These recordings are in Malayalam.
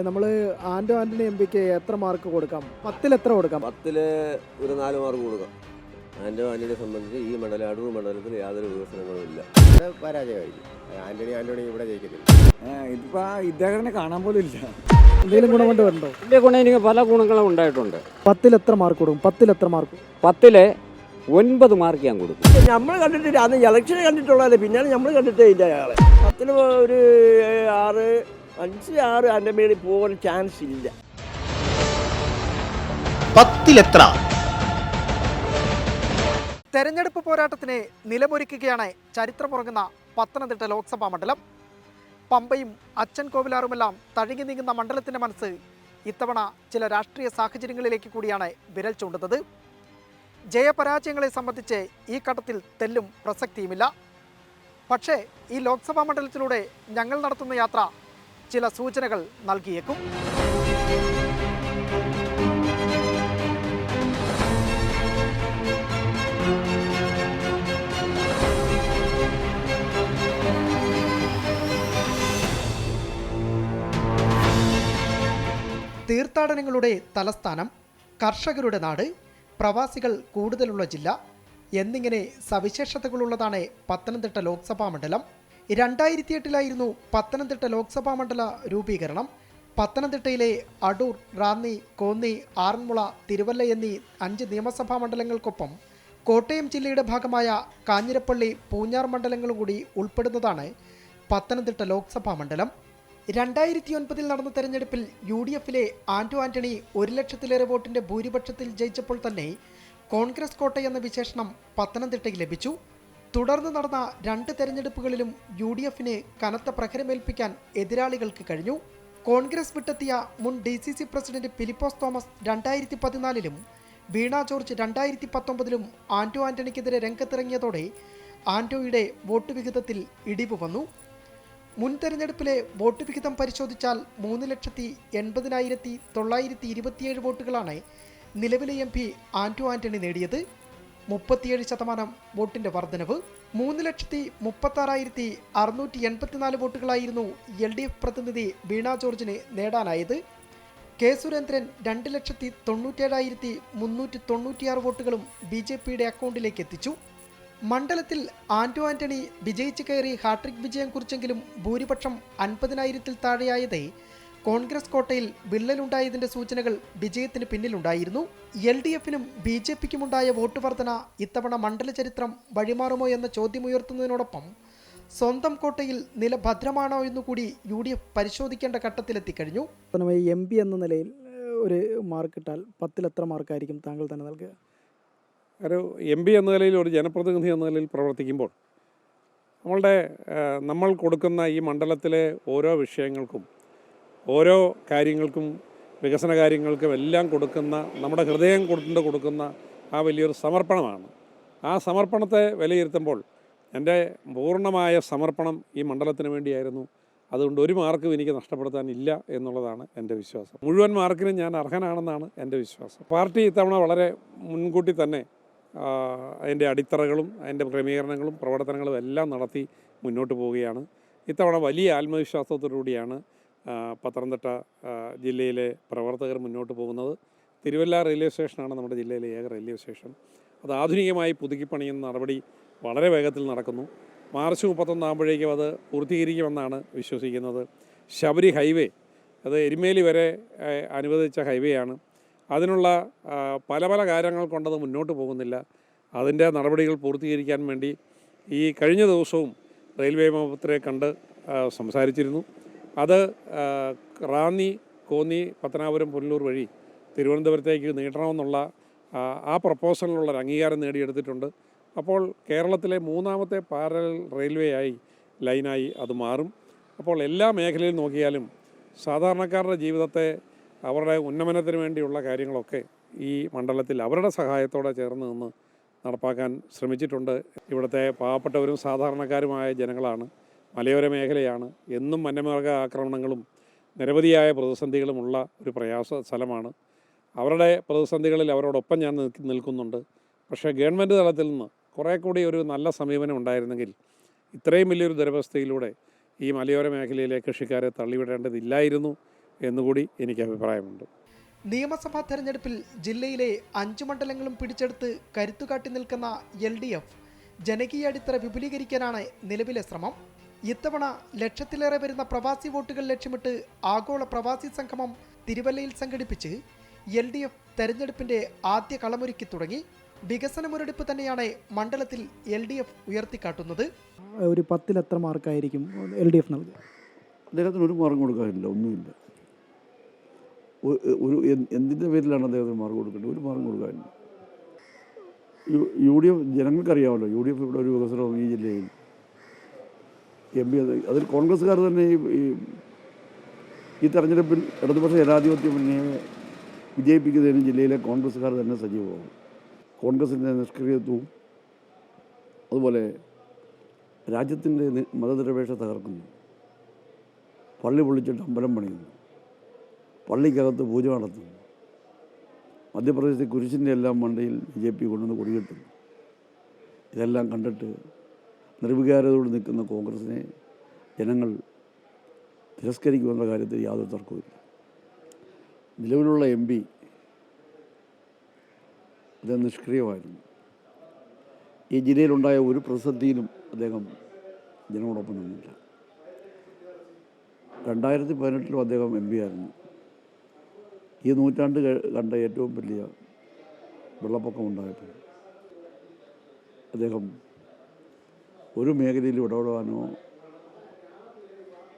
നമ്മൾ ആൻ്റണി എം പിക്ക് എത്ര മാർക്ക് കൊടുക്കാം? 10-ൽ എത്ര കൊടുക്കാം? 10-ൽ ഒരു 4 മാർക്ക് കൊടുക്കാം. ആൻ്റണിയെ സംബന്ധിച്ച് ഈ മണ്ഡലം അടൂർ മണ്ഡലത്തിൽ യാതൊരു വികസനങ്ങളും ഇല്ല. ഇവിടെ പരാജയമായിരിക്കും. ആൻ്റണി ഇവിടെ ജയിക്കത്തില്ല. ഇതിപ്പോൾ ഇദ്ദേഹത്തിനെ കാണാൻ പോലും ഇല്ല. എന്തെങ്കിലും ഗുണം കൊണ്ട് വരണ്ടോ? ഇതിൻ്റെ ഗുണം എനിക്ക് പല ഗുണങ്ങളും ഉണ്ടായിട്ടുണ്ട്. 10-ൽ എത്ര മാർക്ക് കൊടുക്കും? 10-ൽ എത്ര മാർക്ക്? 10-ൽ 9 മാർക്ക് ഞാൻ കൊടുക്കും. നമ്മൾ കണ്ടിട്ടില്ല, അന്ന് ഇലക്ഷന് കണ്ടിട്ടുള്ളതല്ലേ, പിന്നാണ് നമ്മൾ കണ്ടിട്ടേ ഇല്ല അയാളെ. 10-ൽ ഒരു 5-6 അതിൻ്റെ മേളിൽ പോകാൻ ചാൻസ് ഇല്ല. 10-ൽ എത്ര? തെരഞ്ഞെടുപ്പ് പോരാട്ടത്തിന് നിലമൊരുക്കുകയാണ് ചരിത്രമുറങ്ങുന്ന പത്തനംതിട്ട ലോക്സഭാ മണ്ഡലം. പമ്പയും അച്ഛൻ കോവിലാറുമെല്ലാം തഴുകി നീങ്ങുന്ന മണ്ഡലത്തിൻ്റെ മനസ്സ് ഇത്തവണ ചില രാഷ്ട്രീയ സാഹചര്യങ്ങളിലേക്ക് കൂടിയാണ് വിരൽ ചൂണ്ടുന്നത്. ജയപരാജയങ്ങളെ സംബന്ധിച്ച് ഈ ഘട്ടത്തിൽ തെല്ലും പ്രസക്തിയുമില്ല. പക്ഷേ ഈ ലോക്സഭാ മണ്ഡലത്തിലൂടെ ഞങ്ങൾ നടത്തുന്ന യാത്ര ചില സൂചനകൾ നൽകിയേക്കും. തീർത്ഥാടനങ്ങളുടെ തലസ്ഥാനം, കർഷകരുടെ നാട്, പ്രവാസികൾ കൂടുതലുള്ള ജില്ല എന്നിങ്ങനെ സവിശേഷതകളുള്ളതാണ് പത്തനംതിട്ട ലോക്സഭാ മണ്ഡലം. 2008-ലായിരുന്നു പത്തനംതിട്ട ലോക്സഭാ മണ്ഡല രൂപീകരണം. പത്തനംതിട്ടയിലെ അടൂർ, റാന്നി, കോന്നി, ആറന്മുള, തിരുവല്ല എന്നീ 5 നിയമസഭാ മണ്ഡലങ്ങൾക്കൊപ്പം കോട്ടയം ജില്ലയുടെ ഭാഗമായ കാഞ്ഞിരപ്പള്ളി, പൂഞ്ഞാർ മണ്ഡലങ്ങളും കൂടി ഉൾപ്പെടുന്നതാണ് പത്തനംതിട്ട ലോക്സഭാ മണ്ഡലം. 2009-ൽ നടന്ന തെരഞ്ഞെടുപ്പിൽ UDFിലെ ആൻ്റണി 1 ലക്ഷത്തിലേറെ വോട്ടിന്റെ ഭൂരിപക്ഷത്തിൽ ജയിച്ചപ്പോൾ തന്നെ കോൺഗ്രസ് കോട്ട എന്ന വിശേഷണം പത്തനംതിട്ടയ്ക്ക് ലഭിച്ചു. തുടർന്ന് നടന്ന 2 തെരഞ്ഞെടുപ്പുകളിലും UDFിന് കനത്ത പ്രഹരമേൽപ്പിക്കാൻ എതിരാളികൾക്ക് കഴിഞ്ഞു. കോൺഗ്രസ് വിട്ടെത്തിയ മുൻ DCC പ്രസിഡന്റ് ഫിലിപ്പോസ് തോമസ് 2014-ലും വീണ ജോർജ് 2019-ലും ആൻ്റണിക്കെതിരെ രംഗത്തിറങ്ങിയതോടെ ആൻ്റോയുടെ വോട്ട് വിഹിതത്തിൽ ഇടിവ് വന്നു. മുൻ തെരഞ്ഞെടുപ്പിലെ വോട്ട് വിഹിതം പരിശോധിച്ചാൽ 3,80,927 വോട്ടുകളാണ് നിലവിലെ MP ആൻ്റണി നേടിയത്. 37% വോട്ടിന്റെ വർധനവ്. 3,36,684 വോട്ടുകളായിരുന്നു LDF പ്രതിനിധി വീണ ജോർജിന് നേടാനായത്. കെ സുരേന്ദ്രൻ 2,97,396 വോട്ടുകളും BJPയുടെ അക്കൗണ്ടിലേക്ക് എത്തിച്ചു. മണ്ഡലത്തിൽ ആൻ്റണി വിജയിച്ച് കയറി ഹാട്രിക് വിജയം കുറിച്ചെങ്കിലും ഭൂരിപക്ഷം 50,000-ൽ താഴെയായതേ കോൺഗ്രസ് കോട്ടയിൽ വിള്ളലുണ്ടായതിന്റെ സൂചനകൾ വിജയത്തിന് പിന്നിലുണ്ടായിരുന്നു. LDFനും BJPക്കുമുണ്ടായ വോട്ട് വർധന ഇത്തവണ മണ്ഡല ചരിത്രം വഴിമാറുമോ എന്ന ചോദ്യമുയർത്തുന്നതിനോടൊപ്പം സ്വന്തം കോട്ടയിൽ നില ഭദ്രമാണോ എന്നുകൂടി UDF പരിശോധിക്കേണ്ട ഘട്ടത്തിലെത്തിക്കഴിഞ്ഞു. MP എന്ന നിലയിൽ ഒരു മാർക്ക് ഇട്ടാൽ 10-ൽ എത്ര മാർക്കായിരിക്കും താങ്കൾ തന്നെ നൽകുക? ഒരു MP എന്ന നിലയിൽ, ഒരു ജനപ്രതിനിധി എന്ന നിലയിൽ പ്രവർത്തിക്കുമ്പോൾ നമ്മൾ കൊടുക്കുന്ന ഈ മണ്ഡലത്തിലെ ഓരോ വിഷയങ്ങൾക്കും, ഓരോ കാര്യങ്ങൾക്കും, വികസന കാര്യങ്ങൾക്കും എല്ലാം കൊടുക്കുന്ന, നമ്മുടെ ഹൃദയം കൊടുക്കുന്ന ആ വലിയൊരു സമർപ്പണമാണ്. ആ സമർപ്പണത്തെ വിലയിരുത്തുമ്പോൾ എൻ്റെ പൂർണ്ണമായ സമർപ്പണം ഈ മണ്ഡലത്തിന് വേണ്ടിയായിരുന്നു. അതുകൊണ്ട് ഒരു മാർക്കും എനിക്ക് നഷ്ടപ്പെടുത്താനില്ല എന്നുള്ളതാണ് എൻ്റെ വിശ്വാസം. മുഴുവൻ മാർക്കിനും ഞാൻ അർഹനാണെന്നാണ് എൻ്റെ വിശ്വാസം. പാർട്ടി ഇത്തവണ വളരെ മുൻകൂട്ടി തന്നെ അതിൻ്റെ അടിത്തറകളും അതിൻ്റെ ക്രമീകരണങ്ങളും പ്രവർത്തനങ്ങളും എല്ലാം നടത്തി മുന്നോട്ട് പോവുകയാണ്. ഇത്തവണ വലിയ ആത്മവിശ്വാസത്തോടുകൂടിയാണ് പത്തനംതിട്ട ജില്ലയിലെ പ്രവർത്തകർ മുന്നോട്ട് പോകുന്നത്. തിരുവല്ല റെയിൽവേ സ്റ്റേഷനാണ് നമ്മുടെ ജില്ലയിലെ ഏക റെയിൽവേ സ്റ്റേഷൻ. അത് ആധുനികമായി പുതുക്കിപ്പണിയുന്ന നടപടി വളരെ വേഗത്തിൽ നടക്കുന്നു. മാർച്ച് 31 ആകുമ്പോഴേക്കും അത് പൂർത്തീകരിക്കുമെന്നാണ് വിശ്വസിക്കുന്നത്. ശബരി ഹൈവേ, അത് എരുമേലി വരെ അനുവദിച്ച ഹൈവേ ആണ്. അതിനുള്ള പല കാര്യങ്ങൾ കൊണ്ടത് മുന്നോട്ട് പോകുന്നില്ല. അതിൻ്റെ നടപടികൾ പൂർത്തീകരിക്കാൻ വേണ്ടി ഈ കഴിഞ്ഞ ദിവസവും റെയിൽവേ മന്ത്രിയെ കണ്ട് സംസാരിച്ചിരുന്നു. അത് റാന്നി, കോന്നി, പത്തനാപുരം, പുനലൂർ വഴി തിരുവനന്തപുരത്തേക്ക് നീട്ടണമെന്നുള്ള ആ പ്രപ്പോസലിനുള്ളൊരു അംഗീകാരം നേടിയെടുത്തിട്ടുണ്ട്. അപ്പോൾ കേരളത്തിലെ 3ാമത്തെ പാരലൽ റെയിൽവേ ആയി, ലൈനായി അത് മാറും. അപ്പോൾ എല്ലാ മേഖലയിൽ നോക്കിയാലും സാധാരണക്കാരുടെ ജീവിതത്തെ, അവരുടെ ഉന്നമനത്തിന് വേണ്ടിയുള്ള കാര്യങ്ങളൊക്കെ ഈ മണ്ഡലത്തിൽ അവരുടെ സഹായത്തോടെ ചേർന്ന് നിന്ന് നടപ്പാക്കാൻ ശ്രമിച്ചിട്ടുണ്ട്. ഇവിടുത്തെ പാവപ്പെട്ടവരും സാധാരണക്കാരുമായ ജനങ്ങളാണ്. മലയോര മേഖലയാണ്. എന്നും വന്യമൃഗ ആക്രമണങ്ങളും നിരവധിയായ പ്രതിസന്ധികളുമുള്ള ഒരു പ്രയാസ സ്ഥലമാണ്. അവരുടെ പ്രതിസന്ധികളിൽ അവരോടൊപ്പം ഞാൻ നിൽക്കുന്നുണ്ട്. പക്ഷേ ഗവൺമെൻറ് തലത്തിൽ നിന്ന് കുറേ കൂടി ഒരു നല്ല സമീപനം ഉണ്ടായിരുന്നെങ്കിൽ ഇത്രയും വലിയൊരു ദുരവസ്ഥയിലൂടെ ഈ മലയോര മേഖലയിലെ കൃഷിക്കാരെ തള്ളിവിടേണ്ടതില്ലായിരുന്നു എന്നുകൂടി എനിക്ക് അഭിപ്രായമുണ്ട്. നിയമസഭാ തെരഞ്ഞെടുപ്പിൽ ജില്ലയിലെ 5 മണ്ഡലങ്ങളും പിടിച്ചെടുത്ത് കരുത്തുകാട്ടി നിൽക്കുന്ന LDF ജനകീയ അടിത്തറ വിപുലീകരിക്കാനാണ് നിലവിലെ ശ്രമം. ഇത്തവണ ലക്ഷത്തിലേറെ വരുന്ന പ്രവാസി വോട്ടുകൾ ലക്ഷ്യമിട്ട് ആഗോള പ്രവാസി സംഗമം തിരുവല്ലയിൽ സംഘടിപ്പിച്ച് LDF തെരഞ്ഞെടുപ്പിന്റെ ആദ്യ കളമൊരുക്കി തുടങ്ങി. വികസന മുരടിപ്പ് തന്നെയാണ് മണ്ഡലത്തിൽ LDF ഉയർത്തിക്കാട്ടുന്നത്. ഒരു 10-ൽ എത്ര മാർക്കായിരിക്കും LDF നൽകുക? അദ്ദേഹത്തിന് ഒരു മാർക്ക് കൊടുക്കാനില്ല, ഒന്നുമില്ല. എന്തിൻ്റെ പേരിലാണ് അദ്ദേഹത്തിന് മാർക്ക് കൊടുക്കേണ്ടത്? ഒരു മാർക്ക് കൊടുക്കാനില്ല. UDF ജനങ്ങൾക്കറിയാമല്ലോ, UDF ഇവിടെ ഒരു വികസനവും ഈ ജില്ലയിൽ MP അതിൽ കോൺഗ്രസ്സുകാർ തന്നെ ഈ തെരഞ്ഞെടുപ്പിൽ ഇടതുപക്ഷ ജനാധിപത്യ മുന്നണിയെ വിജയിപ്പിക്കുന്നതിന് ജില്ലയിലെ കോൺഗ്രസ്സുകാർ തന്നെ സജീവമാകും. കോൺഗ്രസിൻ്റെ നിഷ്ക്രിയത്വവും അതുപോലെ രാജ്യത്തിൻ്റെ മതനിരപേക്ഷത തകർക്കുന്നു, പള്ളി പൊളിച്ചിട്ട് അമ്പലം പണിയുന്നു, പള്ളിക്കകത്ത് പൂജ നടത്തുന്നു, മധ്യപ്രദേശിൽ കുരിശിൻ്റെ എല്ലാം മണ്ടയിൽ BJP കൊണ്ടുവന്ന് കൊടികെട്ടുന്നു. ഇതെല്ലാം കണ്ടിട്ട് നിർവികാരതയോട് നിൽക്കുന്ന കോൺഗ്രസിനെ ജനങ്ങൾ തിരസ്കരിക്കുമെന്ന കാര്യത്തിൽ യാതൊരു തർക്കവുമില്ല. നിലവിലുള്ള MP അത് നിഷ്ക്രിയമായിരുന്നു. ഈ ജില്ലയിലുണ്ടായ ഒരു പ്രതിസന്ധിയിലും അദ്ദേഹം ജനങ്ങളോടൊപ്പം നിന്നില്ല. 2018 അദ്ദേഹം MP ആയിരുന്നു. ഈ നൂറ്റാണ്ട് കണ്ട ഏറ്റവും വലിയ വെള്ളപ്പൊക്കം ഉണ്ടായപ്പോൾ അദ്ദേഹം ഒരു മേഖലയിൽ ഇടപെടാനോ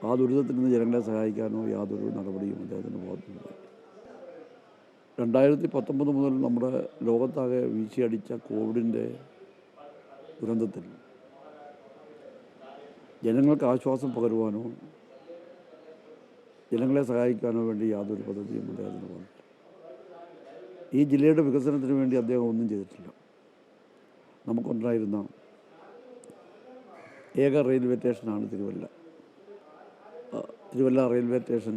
ആ ദുരിതത്തിൽ നിന്ന് ജനങ്ങളെ സഹായിക്കാനോ യാതൊരു നടപടിയും അദ്ദേഹത്തിൻ്റെ ഭാഗത്തുനിന്നുണ്ടായില്ല. 2019 മുതൽ നമ്മുടെ ലോകത്താകെ വീശിയടിച്ച കോവിഡിൻ്റെ ദുരന്തത്തിൽ ജനങ്ങൾക്ക് ആശ്വാസം പകരുവാനോ ജനങ്ങളെ സഹായിക്കാനോ വേണ്ടി യാതൊരു പദ്ധതിയും അദ്ദേഹത്തിന് വന്നിട്ടില്ല. ഈ ജില്ലയുടെ വികസനത്തിന് വേണ്ടി അദ്ദേഹം ഒന്നും ചെയ്തിട്ടില്ല. നമുക്കുണ്ടായിരുന്ന ഏക റെയിൽവേ സ്റ്റേഷനാണ് തിരുവല്ല. തിരുവല്ല റെയിൽവേ സ്റ്റേഷൻ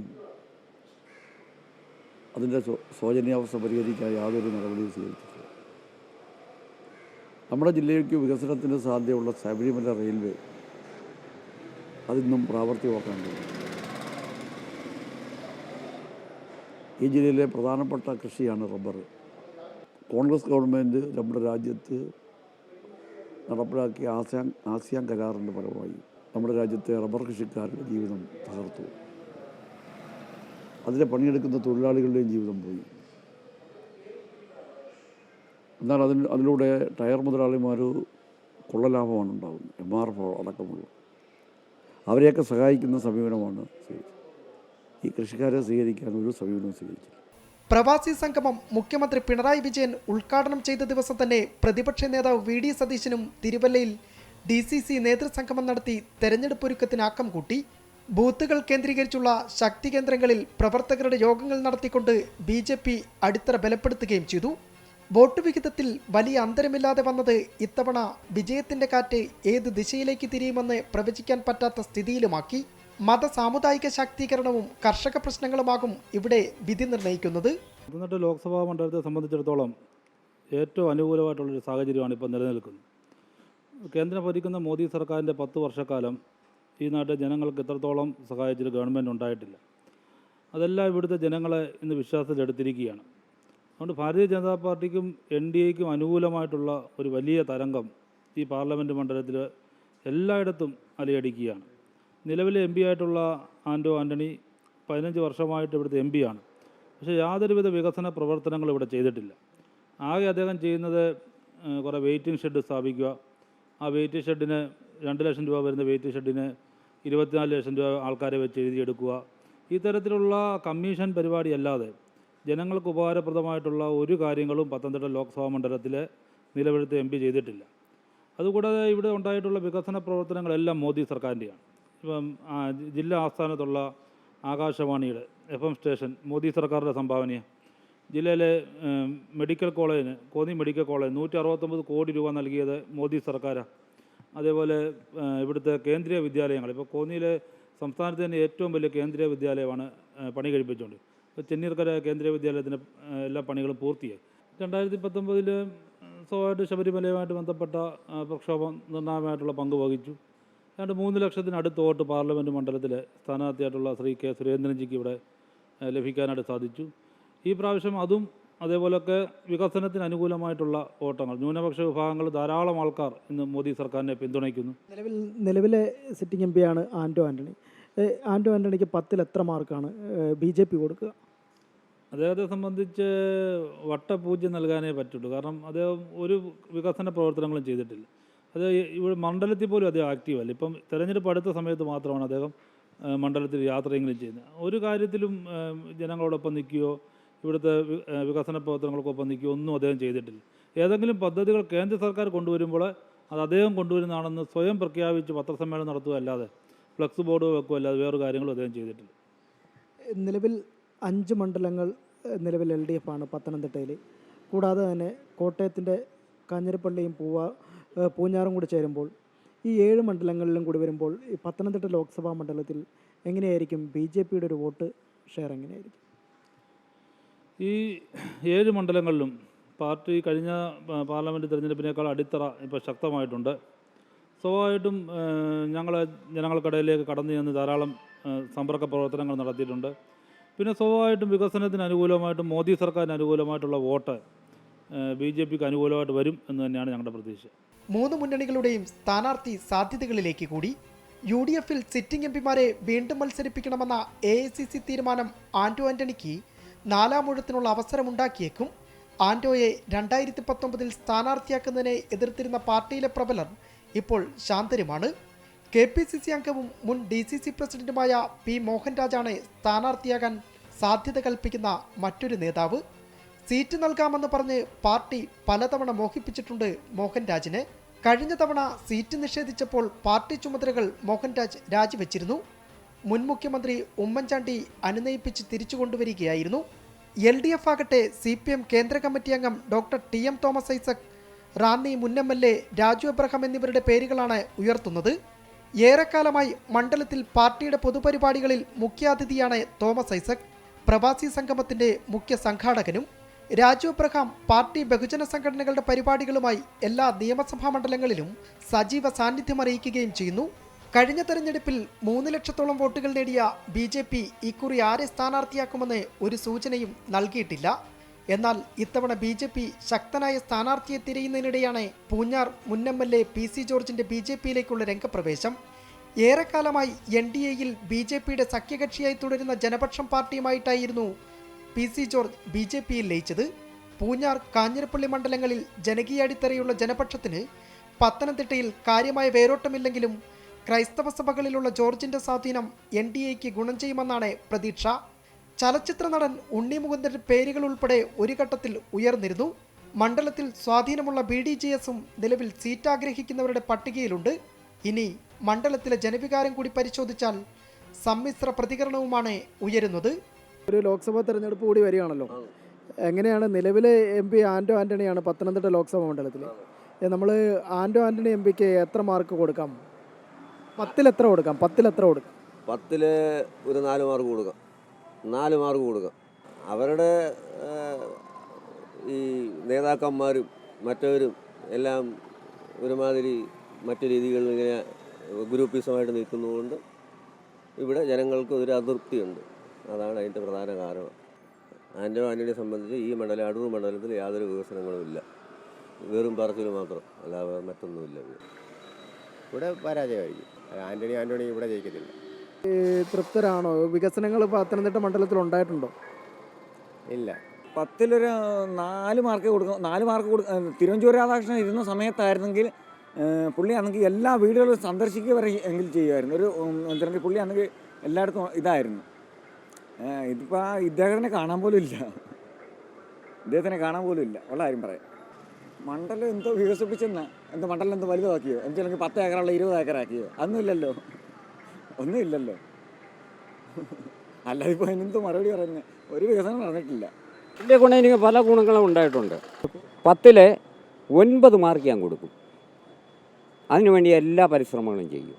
അതിൻ്റെ ശോചനീയാവസ്ഥ പരിഹരിക്കാൻ യാതൊരു നടപടിയും സ്വീകരിച്ചിട്ടില്ല. നമ്മുടെ ജില്ലയ്ക്ക് വികസനത്തിന് സാധ്യതയുള്ള ശബരിമല റെയിൽവേ അതിന്നും പ്രാവർത്തികമാക്കാൻ കഴിയും. ഈ ജില്ലയിലെ പ്രധാനപ്പെട്ട കൃഷിയാണ് റബ്ബർ. കോൺഗ്രസ് ഗവൺമെൻറ് നമ്മുടെ രാജ്യത്ത് നടപ്പിലാക്കിയ ആസിയാൻ കരാറിൻ്റെ ഫലമായി നമ്മുടെ രാജ്യത്തെ റബ്ബർ കൃഷിക്കാരുടെ ജീവിതം തകർത്തു. അതിലെ പണിയെടുക്കുന്ന തൊഴിലാളികളുടെയും ജീവിതം പോയി. എന്നാൽ അതിലൂടെ ടയർ മുതലാളിമാർ കൊള്ളലാഭമാണ് ഉണ്ടാകുന്നത്, MRF അടക്കമുള്ള. അവരെയൊക്കെ സഹായിക്കുന്ന സമീപനമാണ് സ്വീകരിച്ചത്. ഈ കൃഷിക്കാരെ സ്വീകരിക്കാൻ ഒരു സമീപനവും സ്വീകരിച്ചില്ല. പ്രവാസി സംഗമം മുഖ്യമന്ത്രി പിണറായി വിജയൻ ഉദ്ഘാടനം ചെയ്ത ദിവസം തന്നെ പ്രതിപക്ഷ നേതാവ് VD സതീശനും തിരുവല്ലയിൽ DCC നേതൃസംഗമം നടത്തി തെരഞ്ഞെടുപ്പ് ഒരുക്കത്തിന് ആക്കം കൂട്ടി. ബൂത്തുകൾ കേന്ദ്രീകരിച്ചുള്ള ശക്തി കേന്ദ്രങ്ങളിൽ പ്രവർത്തകരുടെ യോഗങ്ങൾ നടത്തിക്കൊണ്ട് BJP അടിത്തറ ബലപ്പെടുത്തുകയും ചെയ്തു. വോട്ട് വിഹിതത്തിൽ വലിയ അന്തരമില്ലാതെ വന്നത് ഇത്തവണ വിജയത്തിന്റെ കാറ്റ് ഏത് ദിശയിലേക്ക് തിരിയുമെന്ന് പ്രവചിക്കാൻ പറ്റാത്ത സ്ഥിതിയിലുമാക്കി. മത സാമുദായിക ശാക്തീകരണവും കർഷക പ്രശ്നങ്ങളുമാകും ഇവിടെ വിധി നിർണ്ണയിക്കുന്നത്. പത്തനംതിട്ട ലോക്സഭാ മണ്ഡലത്തെ സംബന്ധിച്ചിടത്തോളം ഏറ്റവും അനുകൂലമായിട്ടുള്ളൊരു സാഹചര്യമാണ് ഇപ്പോൾ നിലനിൽക്കുന്നത്. കേന്ദ്രം ഭരിക്കുന്ന മോദി സർക്കാരിൻ്റെ 10 വർഷക്കാലം ഈ നാട്ടിലെ ജനങ്ങൾക്ക് ഇത്രത്തോളം സഹായിച്ചൊരു ഗവൺമെൻറ് ഉണ്ടായിട്ടില്ല. അതെല്ലാം ഇവിടുത്തെ ജനങ്ങളെ ഇന്ന് വിശ്വാസത്തിലെടുത്തിരിക്കുകയാണ്. അതുകൊണ്ട് ഭാരതീയ ജനതാ പാർട്ടിക്കും NDAയ്ക്കും അനുകൂലമായിട്ടുള്ള ഒരു വലിയ തരംഗം ഈ പാർലമെൻറ്റ് മണ്ഡലത്തിൽ എല്ലായിടത്തും അലയടിക്കുകയാണ്. നിലവിലെ MP ആയിട്ടുള്ള ആൻ്റണി 15 വർഷമായിട്ട് ഇവിടുത്തെ MP ആണ്. പക്ഷേ യാതൊരുവിധ വികസന പ്രവർത്തനങ്ങളും ഇവിടെ ചെയ്തിട്ടില്ല. ആകെ അദ്ദേഹം ചെയ്യുന്നത് കുറേ വെയിറ്റിംഗ് ഷെഡ് സ്ഥാപിക്കുക, ആ വെയിറ്റിംഗ് ഷെഡിന് 2 ലക്ഷം രൂപ വരുന്ന വെയിറ്റിംഗ് ഷെഡിന് 24 ലക്ഷം രൂപ ആൾക്കാരെ വെച്ച് എഴുതിയെടുക്കുക. ഈ തരത്തിലുള്ള കമ്മീഷൻ പരിപാടിയല്ലാതെ ജനങ്ങൾക്ക് ഉപകാരപ്രദമായിട്ടുള്ള ഒരു കാര്യങ്ങളും പത്തനംതിട്ട ലോക്സഭാ മണ്ഡലത്തിലെ നിലവിലത്തെ MP ചെയ്തിട്ടില്ല. അതുകൂടാതെ ഇവിടെ ഉണ്ടായിട്ടുള്ള വികസന പ്രവർത്തനങ്ങളെല്ലാം മോദി സർക്കാരിൻ്റെയാണ്. ഇപ്പം ജില്ലാ ആസ്ഥാനത്തുള്ള ആകാശവാണിയുടെ FM സ്റ്റേഷൻ മോദി സർക്കാരിൻ്റെ സംഭാവനയാണ്. ജില്ലയിലെ മെഡിക്കൽ കോളേജിന് കോന്നി മെഡിക്കൽ കോളേജ് 169 കോടി രൂപ നൽകിയത് മോദി സർക്കാരാണ്. അതേപോലെ ഇവിടുത്തെ കേന്ദ്രീയ വിദ്യാലയങ്ങൾ, ഇപ്പോൾ കോന്നിയിലെ സംസ്ഥാനത്ത് തന്നെ ഏറ്റവും വലിയ കേന്ദ്രീയ വിദ്യാലയമാണ് പണി കഴിപ്പിച്ചുകൊണ്ട്. ഇപ്പോൾ ചെന്നീർക്കര കേന്ദ്രീയ വിദ്യാലയത്തിൻ്റെ എല്ലാ പണികളും പൂർത്തിയായി. 2019 സ്വാഭാവികമായിട്ട് ശബരിമലയുമായിട്ട് ബന്ധപ്പെട്ട പ്രക്ഷോഭം നിർണായകമായിട്ടുള്ള പങ്ക് വഹിച്ചു. ഏതാണ്ട് 3 ലക്ഷത്തിനടുത്ത് വോട്ട് പാർലമെൻറ്റ് മണ്ഡലത്തിലെ സ്ഥാനാർത്ഥിയായിട്ടുള്ള ശ്രീ K. സുരേന്ദ്രൻജിക്ക് ഇവിടെ ലഭിക്കാനായിട്ട് സാധിച്ചു. ഈ പ്രാവശ്യം അതും അതേപോലൊക്കെ വികസനത്തിന് അനുകൂലമായിട്ടുള്ള വോട്ടങ്ങൾ, ന്യൂനപക്ഷ വിഭാഗങ്ങൾ ധാരാളം ആൾക്കാർ ഇന്ന് മോദി സർക്കാരിനെ പിന്തുണയ്ക്കുന്നു. നിലവിലെ സിറ്റിംഗ് എം പിയാണ് ആൻറ്റോ ആൻ്റണി. ആൻറ്റോ ആൻ്റണിക്ക് 10-ൽ എത്ര മാർക്കാണ് BJP കൊടുക്കുക? അദ്ദേഹത്തെ സംബന്ധിച്ച് വട്ടപൂജ്യം നൽകാനേ പറ്റുള്ളൂ. കാരണം അദ്ദേഹം ഒരു വികസന പ്രവർത്തനങ്ങളും ചെയ്തിട്ടില്ല. അത് ഇവിടെ മണ്ഡലത്തിൽ പോലും അദ്ദേഹം ആക്റ്റീവല്ല. ഇപ്പം തെരഞ്ഞെടുപ്പ് അടുത്ത സമയത്ത് മാത്രമാണ് അദ്ദേഹം മണ്ഡലത്തിൽ യാത്രയെങ്കിലും ചെയ്യുന്നത്. ഒരു കാര്യത്തിലും ജനങ്ങളോടൊപ്പം നിൽക്കുകയോ ഇവിടുത്തെ വികസന പ്രവർത്തനങ്ങൾക്കൊപ്പം നിൽക്കുകയോ ഒന്നും അദ്ദേഹം ചെയ്തിട്ടില്ല. ഏതെങ്കിലും പദ്ധതികൾ കേന്ദ്ര സർക്കാർ കൊണ്ടുവരുമ്പോൾ അത് അദ്ദേഹം കൊണ്ടുവരുന്നതാണെന്ന് സ്വയം പ്രഖ്യാപിച്ച് പത്രസമ്മേളനം നടത്തുക അല്ലാതെ ഫ്ലക്സ് ബോർഡ് വെക്കുക അല്ലാതെ വേറെ കാര്യങ്ങളും അദ്ദേഹം ചെയ്തിട്ടില്ല. നിലവിൽ 5 മണ്ഡലങ്ങൾ നിലവിൽ LDF ആണ് പത്തനംതിട്ടയിൽ. കൂടാതെ തന്നെ കോട്ടയത്തിൻ്റെ കാഞ്ഞിരപ്പള്ളിയും പൂഞ്ഞാറും കൂടി ചേരുമ്പോൾ ഈ 7 മണ്ഡലങ്ങളിലും കൂടി വരുമ്പോൾ ഈ പത്തനംതിട്ട ലോക്സഭാ മണ്ഡലത്തിൽ എങ്ങനെയായിരിക്കും BJPയുടെ ഒരു വോട്ട് ഷെയർ എങ്ങനെയായിരിക്കും? ഈ 7 മണ്ഡലങ്ങളിലും പാർട്ടി കഴിഞ്ഞ പാർലമെൻറ്റ് തിരഞ്ഞെടുപ്പിനേക്കാൾ അടിത്തറ ഇപ്പോൾ ശക്തമായിട്ടുണ്ട്. സ്വാഭാവികമായിട്ടും ജനങ്ങൾക്കിടയിലേക്ക് കടന്നു ചെന്ന് ധാരാളം സമ്പർക്ക പ്രവർത്തനങ്ങൾ നടത്തിയിട്ടുണ്ട്. പിന്നെ സ്വാഭാവികമായിട്ടും വികസനത്തിന് അനുകൂലമായിട്ടും മോദി സർക്കാരിന് അനുകൂലമായിട്ടുള്ള വോട്ട് BJPക്ക് അനുകൂലമായിട്ട് വരും എന്ന് തന്നെയാണ് ഞങ്ങളുടെ പ്രതീക്ഷ. 3 മുന്നണികളുടെയും സ്ഥാനാർത്ഥി സാധ്യതകളിലേക്ക് കൂടി UDFൽ സിറ്റിംഗ് MPമാരെ വീണ്ടും മത്സരിപ്പിക്കണമെന്ന AICC തീരുമാനം ആൻറ്റോ ആൻ്റണിക്ക് 4ാം ഊഴത്തിനുള്ള അവസരമുണ്ടാക്കിയേക്കും. ആൻറ്റോയെ 2019 സ്ഥാനാർത്ഥിയാക്കുന്നതിനെ എതിർത്തിരുന്ന പാർട്ടിയിലെ പ്രബലർ ഇപ്പോൾ ശാന്തരുമാണ്. KPCC അംഗവും മുൻ DCC പ്രസിഡന്റുമായ P. മോഹൻരാജാണ് സ്ഥാനാർത്ഥിയാകാൻ സാധ്യത കൽപ്പിക്കുന്ന മറ്റൊരു നേതാവ്. സീറ്റ് നൽകാമെന്ന് പറഞ്ഞ് പാർട്ടി പലതവണ മോഹിപ്പിച്ചിട്ടുണ്ട് മോഹൻരാജിനെ. കഴിഞ്ഞ തവണ സീറ്റ് നിഷേധിച്ചപ്പോൾ പാർട്ടി ചുമതലകൾ മോഹൻരാജ് രാജിവെച്ചിരുന്നു. മുൻ മുഖ്യമന്ത്രി ഉമ്മൻചാണ്ടി അനുനയിപ്പിച്ച് തിരിച്ചു കൊണ്ടുവരികയായിരുന്നു. LDF ആകട്ടെ CPM കേന്ദ്ര കമ്മിറ്റി അംഗം doctor TM Thomas Isaac, Ranni മുൻ MLA രാജു എബ്രഹാം എന്നിവരുടെ പേരുകളാണ് ഉയർത്തുന്നത്. ഏറെക്കാലമായി മണ്ഡലത്തിൽ പാർട്ടിയുടെ പൊതുപരിപാടികളിൽ മുഖ്യാതിഥിയാണ് തോമസ് ഐസക്. പ്രവാസി സംഗമത്തിന്റെ മുഖ്യ സംഘാടകനും. രാജു എബ്രഹാം പാർട്ടി ബഹുജന സംഘടനകളുടെ പരിപാടികളുമായി എല്ലാ നിയമസഭാ മണ്ഡലങ്ങളിലും സജീവ സാന്നിധ്യം അറിയിക്കുകയും ചെയ്യുന്നു. കഴിഞ്ഞ തെരഞ്ഞെടുപ്പിൽ 3 ലക്ഷത്തോളം വോട്ടുകൾ നേടിയ BJP ഇക്കുറി ആരെ സ്ഥാനാർത്ഥിയാക്കുമെന്ന് ഒരു സൂചനയും നൽകിയിട്ടില്ല. എന്നാൽ ഇത്തവണ BJP ശക്തനായ സ്ഥാനാർത്ഥിയെ തിരയുന്നതിനിടെയാണ് പൂഞ്ഞാർ മുൻ MLA PC ജോർജിന്റെ BJPയിലേക്കുള്ള രംഗപ്രവേശം. ഏറെക്കാലമായി NDAയിൽ BJPയുടെ സഖ്യകക്ഷിയായി തുടരുന്ന ജനപക്ഷം പാർട്ടിയുമായിട്ടായിരുന്നു PC ജോർജ് BJPയിൽ ലയിച്ചത്. പൂഞ്ഞാർ, കാഞ്ഞിരപ്പള്ളി മണ്ഡലങ്ങളിൽ ജനകീയ അടിത്തറയുള്ള ജനപക്ഷത്തിന് പത്തനംതിട്ടയിൽ കാര്യമായ വേരോട്ടമില്ലെങ്കിലും ക്രൈസ്തവ സഭകളിലുള്ള ജോർജിന്റെ സ്വാധീനം NDAയ്ക്ക് ഗുണം ചെയ്യുമെന്നാണ് പ്രതീക്ഷ. ചലച്ചിത്ര നടൻ ഉണ്ണി മുകുന്ദന്റെ പേരുകൾ ഉൾപ്പെടെ ഒരു ഘട്ടത്തിൽ ഉയർന്നിരുന്നു. മണ്ഡലത്തിൽ സ്വാധീനമുള്ള BDJSും നിലവിൽ സീറ്റ് ആഗ്രഹിക്കുന്നവരുടെ പട്ടികയിലുണ്ട്. ഇനി മണ്ഡലത്തിലെ ജനവികാരം കൂടി പരിശോധിച്ചാൽ സമ്മിശ്ര പ്രതികരണവുമാണ് ഉയരുന്നത്. ഒരു ലോക്സഭാ തെരഞ്ഞെടുപ്പ് കൂടി വരികയാണല്ലോ. എങ്ങനെയാണ് നിലവിലെ MP ആൻറ്റോ ആൻ്റണിയാണ് പത്തനംതിട്ട ലോക്സഭാ മണ്ഡലത്തിൽ. നമ്മൾ ആൻറ്റോ ആൻ്റണി MPക്ക് എത്ര മാർക്ക് കൊടുക്കാം? 10-ൽ എത്ര കൊടുക്കാം? 10-ൽ എത്ര കൊടുക്കാം? 10-ൽ ഒരു 4 മാർക്ക് കൊടുക്കാം. 4 മാർക്ക് കൊടുക്കാം. അവരുടെ ഈ നേതാക്കന്മാരും മറ്റവരും എല്ലാം ഒരുമാതിരി മറ്റു രീതികളിൽ ഇങ്ങനെ ഗ്രൂപ്പിസമായിട്ട് നിൽക്കുന്നതുകൊണ്ട് ഇവിടെ ജനങ്ങൾക്ക് ഒരു അതൃപ്തിയുണ്ട്. അതാണ് അതിൻ്റെ പ്രധാന കാരണം. ആൻറ്റോ ആൻ്റണിയെ സംബന്ധിച്ച് ഈ മണ്ഡലം, അടൂർ മണ്ഡലത്തിൽ യാതൊരു വികസനങ്ങളും ഇല്ല. വെറും പറച്ചിൽ മാത്രം, അല്ലാതെ മറ്റൊന്നുമില്ല. ഇവിടെ പരാജയമായിരിക്കും. ആൻ്റണി ഇവിടെ ജയിക്കത്തില്ല. തൃപ്തരാണോ? വികസനങ്ങൾ പത്തനംതിട്ട മണ്ഡലത്തിൽ ഉണ്ടായിട്ടുണ്ടോ? ഇല്ല. 10-ലൊരു 4 മാർക്ക് കൊടുക്കും. 4 മാർക്ക് തിരുവഞ്ചൂർ രാധാകൃഷ്ണൻ ഇരുന്ന സമയത്തായിരുന്നെങ്കിൽ പുള്ളിയാണെങ്കിൽ എല്ലാ വീടുകളും സന്ദർശിക്കുക വരെ എങ്കിലും ചെയ്യുമായിരുന്നു. ഒരു എന്താണെങ്കിൽ പുള്ളിയാണെങ്കിൽ എല്ലായിടത്തും ഇതായിരുന്നു. ഇതിപ്പോൾ ഇദ്ദേഹത്തിനെ കാണാൻ പോലും ഇല്ല. ഉള്ള കാര്യം പറയാം. മണ്ഡലം എന്തോ വികസിപ്പിച്ചെന്നാ, എന്തോ മണ്ഡലം എന്തോ വലുതാക്കിയോ, എന്തെങ്കിലും 10 ഏക്കറുള്ള 20 ഏക്കറാക്കിയോ? ഒന്നുമില്ലല്ലോ. അല്ലാതെ ഇപ്പോൾ അതിനെന്തോ മറുപടി പറയുന്നത്? ഒരു വികസനം നടന്നിട്ടില്ല. ഇതിൻ്റെ ഗുണം എനിക്ക് പല ഗുണങ്ങളും ഉണ്ടായിട്ടുണ്ട്. 10-ൽ 9 മാർക്ക് ഞാൻ കൊടുക്കും. അതിനുവേണ്ടി എല്ലാ പരിശ്രമങ്ങളും ചെയ്യും.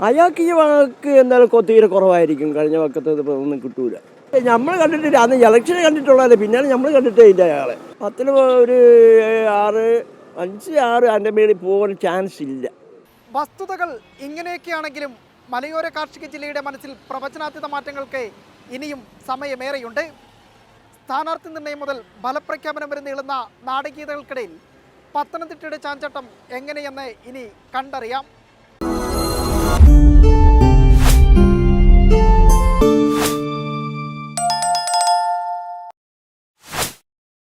അയാൾക്ക് ഈ വാക്ക് എന്തായാലും തീരെ കുറവായിരിക്കും. കഴിഞ്ഞ വക്കത്ത് ഒന്നും കിട്ടൂല. നമ്മൾ കണ്ടിട്ടില്ല. അന്ന് ഇലക്ഷന് കണ്ടിട്ടുള്ളതല്ലേ, പിന്നാണ് നമ്മൾ കണ്ടിട്ടേ ഇല്ല അയാളെ. 10-ൽ ഒരു 5-6 അതിൻ്റെ മേളിൽ പോകാൻ ചാൻസ് ഇല്ല. വസ്തുതകൾ ഇങ്ങനെയൊക്കെയാണെങ്കിലും മലയോര കാർഷിക ജില്ലയുടെ മനസ്സിൽ പ്രവചനാതീത മാറ്റങ്ങൾക്ക് ഇനിയും സമയമേറെയുണ്ട്. സ്ഥാനാർത്ഥി നിർണയം മുതൽ ഫലപ്രഖ്യാപനം വരെ നീളുന്ന നാടകീയതകൾക്കിടയിൽ പത്തനംതിട്ടയുടെ ചാഞ്ചാട്ടം എങ്ങനെയെന്ന് ഇനി കണ്ടറിയാം.